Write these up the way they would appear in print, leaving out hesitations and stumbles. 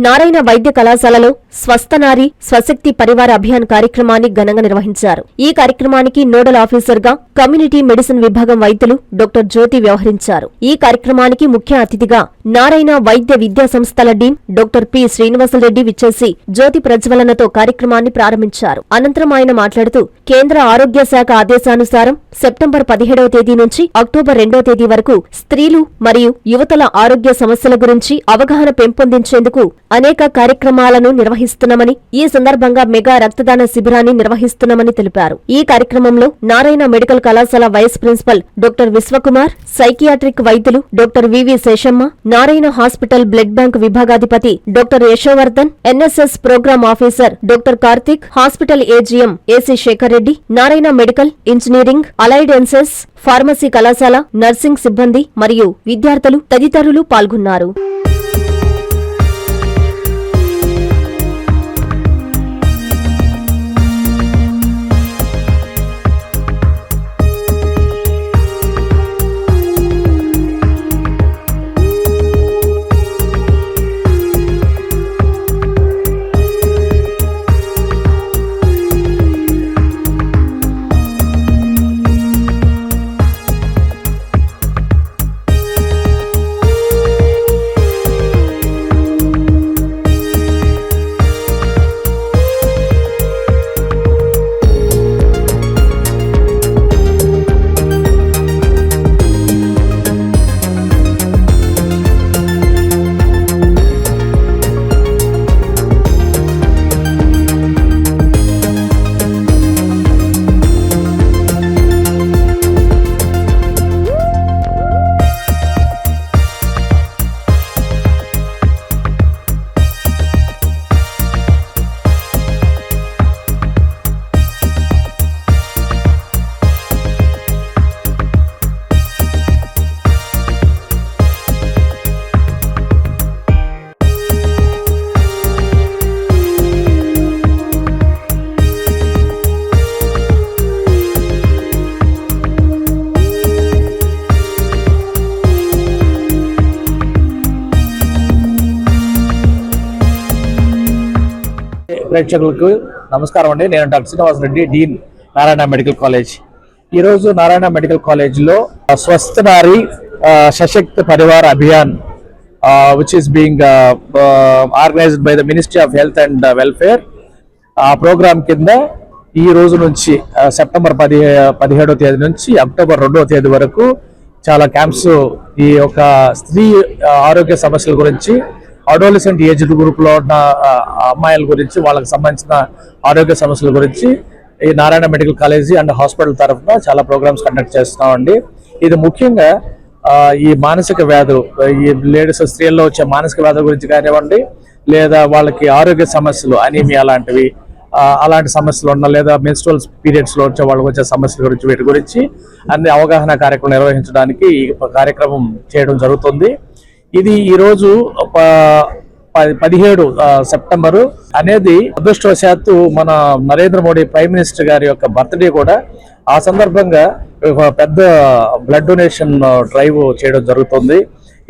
నారాయణ వైద్య కళాశాలలో స్వస్థనారి స్వశక్తి పరివార అభియాన్ కార్యక్రమాన్ని ఘనంగా నిర్వహించారు. ఈ కార్యక్రమానికి నోడల్ ఆఫీసర్గా కమ్యూనిటీ మెడిసిన్ విభాగం వైద్యులు డాక్టర్ జ్యోతి వ్యవహరించారు. ఈ కార్యక్రమానికి ముఖ్య అతిథిగా నారాయణ వైద్య విద్యా సంస్థల డీన్ డాక్టర్ పి శ్రీనివాసరెడ్డి విచ్చేసి జ్యోతి ప్రజ్వలనతో కార్యక్రమాన్ని ప్రారంభించారు. అనంతరం ఆయన మాట్లాడుతూ కేంద్ర ఆరోగ్య శాఖ ఆదేశానుసారం సెప్టెంబర్ 17వ తేదీ నుంచి అక్టోబర్ 2వ తేదీ వరకు స్త్రీలు మరియు యువతల ఆరోగ్య సమస్యల గురించి అవగాహన పెంపొందించేందుకు అనేక కార్యక్రమాలను నిర్వహిస్తున్నామని, ఈ సందర్భంగా మెగా రక్తదాన శిబిరాన్ని నిర్వహిస్తున్నామని తెలిపారు. ఈ కార్యక్రమంలో నారాయణ మెడికల్ కళాశాల vice principal doctor Vishwakumar, psychiatric వైద్యులు doctor V V Seshamma, Narayana hospital blood bank విభాగాధిపతి doctor Yashovardhan, NSS programme officer doctor Karthik, hospital AGM A C Sekhar Reddy, Narayana medical, engineering, allied sciences, pharmacy కళాశాల నర్సింగ్ సిబ్బంది మరియు విద్యార్థులు తదితరులు పాల్గొన్నారు. ప్రేక్షకులకు నమస్కారం అండి. నేను doctor Srinivasareddy, dean, Narayana medical college. ఈరోజు నారాయణ మెడికల్ కాలేజ్లో Swasth Nari Sashakt Parivar Abhiyan which is being organised by the ministry of health and welfare, ఆ ప్రోగ్రామ్ కింద ఈ రోజు నుంచి సెప్టెంబర్ 17వ తేదీ నుంచి అక్టోబర్ 2వ తేదీ వరకు చాలా క్యాంప్స్ ఈ యొక్క స్త్రీ ఆరోగ్య సమస్యల గురించి, అడోలసెంట్ ఏజ్డ్ గ్రూప్ లో ఉన్న అమ్మాయిల గురించి, వాళ్ళకి సంబంధించిన ఆరోగ్య సమస్యల గురించి ఈ Narayana medical college and hospital తరఫున చాలా ప్రోగ్రామ్స్ కండక్ట్ చేస్తున్నామండి. ఇది ముఖ్యంగా ఈ మానసిక వ్యాధులు, ఈ లేడీస్ స్త్రీల్లో వచ్చే మానసిక వ్యాధుల గురించి కానివ్వండి, లేదా వాళ్ళకి ఆరోగ్య సమస్యలు, అనీమియా లాంటివి, అలాంటి సమస్యలు ఉన్న, లేదా మెన్స్ట్రువల్ పీరియడ్స్ లో వచ్చే వాళ్ళకి వచ్చే సమస్యల గురించి, వీటి గురించి అన్ని అవగాహన కార్యక్రమం నిర్వహించడానికి ఈ కార్యక్రమం చేయడం జరుగుతుంది. ఇది ఈరోజు 17 సెప్టెంబరు అనేది అదృష్టవశాత్తు మన నరేంద్ర మోడీ ప్రైమ్ మినిస్టర్ గారి యొక్క బర్త్డే కూడా. ఆ సందర్భంగా పెద్ద బ్లడ్ డొనేషన్ డ్రైవ్ చేయడం జరుగుతుంది.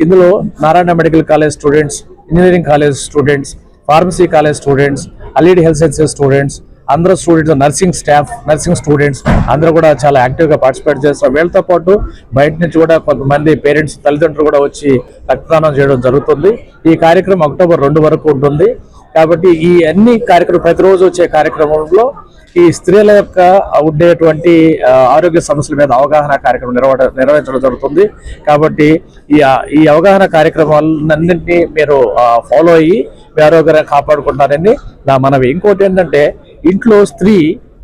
ఇందులో Narayana medical college students, engineering college students, pharmacy college students, allied health sciences students, అందరూ students, nursing staff, nursing students అందరూ కూడా చాలా యాక్టివ్గా పార్టిసిపేట్ చేస్తారు. వీళ్ళతో పాటు బయట నుంచి కూడా కొంతమంది పేరెంట్స్, తల్లిదండ్రులు కూడా వచ్చి రక్తదానం చేయడం జరుగుతుంది. ఈ కార్యక్రమం అక్టోబర్ 2 వరకు ఉంటుంది. కాబట్టి ఈ అన్ని కార్యక్రమం, ప్రతిరోజు వచ్చే కార్యక్రమంలో ఈ స్త్రీల యొక్క ఉండేటువంటి ఆరోగ్య సమస్యల మీద అవగాహన కార్యక్రమం నిర్వహించడం జరుగుతుంది. కాబట్టి ఈ అవగాహన కార్యక్రమాలన్నింటినీ మీరు ఫాలో అయ్యి మీ ఆరోగ్యాన్ని కాపాడుకుంటారని నా మనవి. ఇంకోటి ఏంటంటే, ఇంట్లో స్త్రీ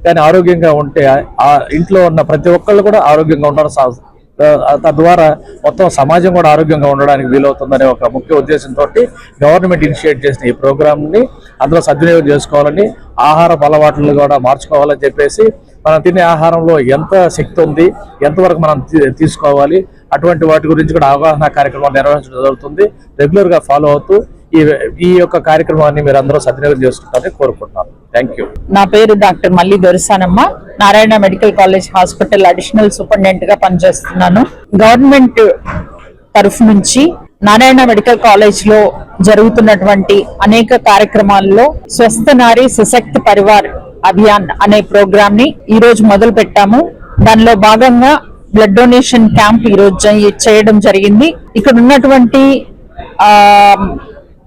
కానీ ఆరోగ్యంగా ఉంటే ఆ ఇంట్లో ఉన్న ప్రతి ఒక్కళ్ళు కూడా ఆరోగ్యంగా ఉండడం, తద్వారా మొత్తం సమాజం కూడా ఆరోగ్యంగా ఉండడానికి వీలవుతుందనే ఒక ముఖ్య ఉద్దేశంతో గవర్నమెంట్ ఇనిషియేట్ చేసిన ఈ ప్రోగ్రామ్ని అందరూ సద్వినియోగం చేసుకోవాలని, ఆహారపు అలవాట్లను కూడా మార్చుకోవాలని చెప్పేసి, మనం తినే ఆహారంలో ఎంత శక్తి ఉంది, ఎంతవరకు మనం తీసుకోవాలి, అటువంటి వాటి గురించి కూడా అవగాహన కార్యక్రమాలు నిర్వహించడం జరుగుతుంది. రెగ్యులర్గా ఫాలో అవుతూ ఈ యొక్క కార్యక్రమాన్ని మీరు అందరూ సద్వినియోగం చేసుకుంటారని కోరుకుంటున్నాను. Thank you. నా పేరు doctor Malli Dorasanamma. Narayana medical college hospital additional superintendent గా పనిచేస్తున్నాను. గవర్నమెంట్ తరఫు నుంచి నారాయణ మెడికల్ కాలేజ్ లో జరుగుతున్నటువంటి అనేక కార్యక్రమాల్లో స్వస్థ నారీ సశక్తి పరివార్ అభియాన్ అనే ప్రోగ్రామ్ ని ఈ రోజు మొదలు పెట్టాము. దానిలో భాగంగా బ్లడ్ డొనేషన్ క్యాంప్ ఈ రోజు చేయడం జరిగింది. ఇక్కడ ఉన్నటువంటి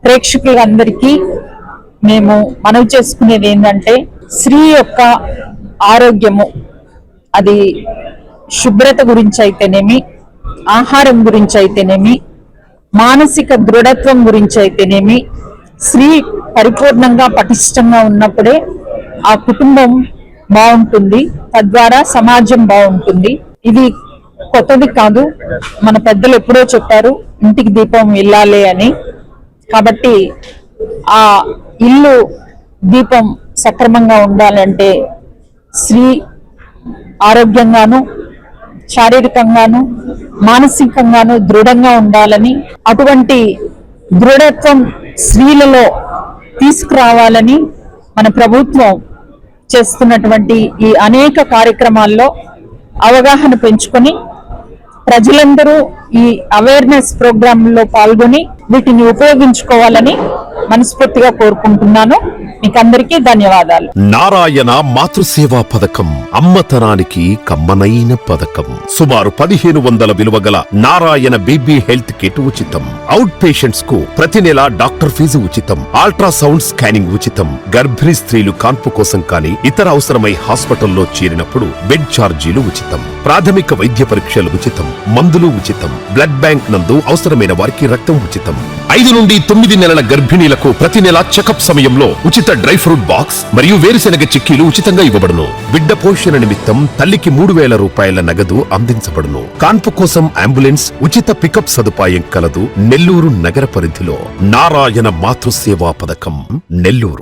ప్రేక్షకులందరికీ మేము మనవి చేసుకునేది ఏంటంటే, స్త్రీ యొక్క ఆరోగ్యము, అది శుభ్రత గురించి అయితేనేమి, ఆహారం గురించి అయితేనేమి, మానసిక దృఢత్వం గురించి అయితేనేమి, స్త్రీ పరిపూర్ణంగా పటిష్టంగా ఉన్నప్పుడే ఆ కుటుంబం బాగుంటుంది, తద్వారా సమాజం బాగుంటుంది. ఇది కొత్తది కాదు, మన పెద్దలు ఎప్పుడో చెప్పారు ఇంటికి దీపం ఇల్లాలే అని. కాబట్టి ఆ ఇల్లు దీపం సక్రమంగా ఉండాలంటే స్త్రీ ఆరోగ్యంగాను, శారీరకంగాను, మానసికంగాను దృఢంగా ఉండాలని, అటువంటి దృఢత్వం స్త్రీలలో తీసుకురావాలని మన ప్రభుత్వం చేస్తున్నటువంటి ఈ అనేక కార్యక్రమాల్లో అవగాహన పెంచుకొని ప్రజలందరూ ఈ అవేర్నెస్ ప్రోగ్రామ్ లో పాల్గొని వీటిని ఉపయోగించుకోవాలని మనస్ఫూర్తిగా కోరుకుంటున్నాను. మీకందరికీ ధన్యవాదాలు. నారాయణ మాతృసేవా పథకం అమ్మతనానికి కమ్మనైన పథకం. సుమారు 1500 విలువ గల నారాయణ బేబీ హెల్త్ కిట్ ఉచితం. అవుట్ పేషెంట్స్ కు ప్రతి నెల డాక్టర్ ఫీజు ఉచితం. అల్ట్రాసౌండ్ స్కానింగ్ ఉచితం. గర్భిణీ స్త్రీలు కాన్పు కోసం కానీ ఇతర అవసరమై హాస్పిటల్లో చేరినప్పుడు బెడ్ ఛార్జీలు ఉచితం. ప్రాథమిక వైద్య పరీక్షలు ఉచితం. మందులు ఉచితం. బ్లడ్ బ్యాంక్ నందు అవసరమైన వారికి రక్తం ఉచితం. 5 నుండి 9 నెలల గర్భిణీలకు ప్రతి నెల చెకప్ సమయంలో ఉచిత డ్రై ఫ్రూట్ బాక్స్ మరియు వేరుశెనగ చిక్కీలు ఉచితంగా ఇవ్వబడును. బిడ్డ పోషణ నిమిత్తం తల్లికి 3000 రూపాయల నగదు అందించబడును. కాన్పు కోసం అంబులెన్స్ ఉచిత పికప్ సదుపాయం కలదు. నెల్లూరు నగర పరిధిలో నారాయణ మాతృసేవా పథకం, నెల్లూరు.